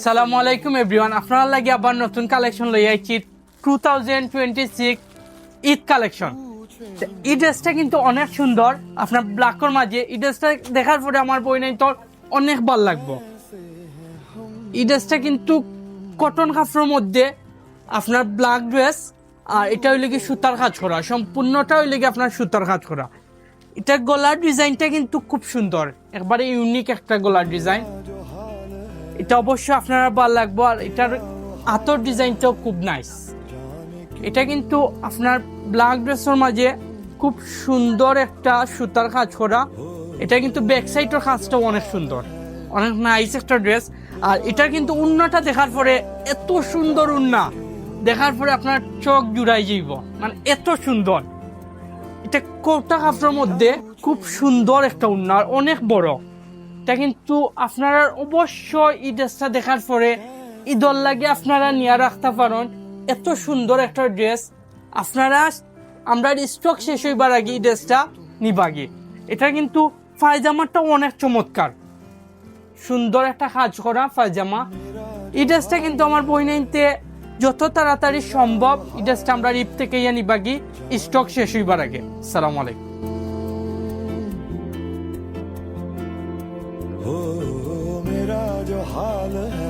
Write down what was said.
সালামু আলাইকুম এভরিওয়ান, আপনারা লাগি আবার নতুন কালেকশন লই আইছি 2026 ঈদ কালেকশন। এই ড্রেসটা কিন্তু অনেক সুন্দর, আপনার ব্ল্যাকের মাঝে এই ড্রেসটা দেখার পরে আমার বই নাই তো অনেক ভালো লাগবে। এই ড্রেসটা কিন্তু কটন কাপড়ের মধ্যে আপনার ব্ল্যাক ড্রেস, আর এটা হইলে কি সুতার কাজ করা, সম্পূর্ণটা হইলে কি আপনার সুতার কাজ করা। এটা গলার ডিজাইনটা কিন্তু খুব সুন্দর, একবারে ইউনিক একটা গলার ডিজাইন। এটা অবশ্যই আপনারা ভালো লাগবে, আর এটার হাতের ডিজাইনটাও খুব নাইস। এটা কিন্তু আপনার ব্ল্যাক ড্রেসের মাঝে খুব সুন্দর একটা সুতার কাজ করা। এটা কিন্তু ব্যাক সাইডের কাজটাও অনেক সুন্দর, অনেক নাইস একটা ড্রেস। আর এটা কিন্তু উন্নাটা দেখার পরে এত সুন্দর উন্না দেখার পরে আপনার চোখ জুড়াই যাইব, মানে এত সুন্দর। এটা কোটা কাপড়ের মধ্যে খুব সুন্দর একটা উন্না, অনেক বড়। এটা কিন্তু আপনারা অবশ্যই এই ড্রেসটা দেখার পরে ঈদর লাগে আপনারা নিয়ে রাখতে পারেন। এত সুন্দর একটা ড্রেস আপনারা, আমরা স্টক শেষ হইবার আগে এই ড্রেসটা নিবাগে। এটা কিন্তু পায়জামাটা অনেক চমৎকার, সুন্দর একটা কাজ করা পায়জামা। এই ড্রেসটা কিন্তু আমার বইনাইতে যত তাড়াতাড়ি সম্ভব এই ড্রেসটা আমরা ঈদ থেকে নিবাগি, স্টক শেষ হইবার আগে। আসসালামু আলাইকুম। हो मेरा जो हाल है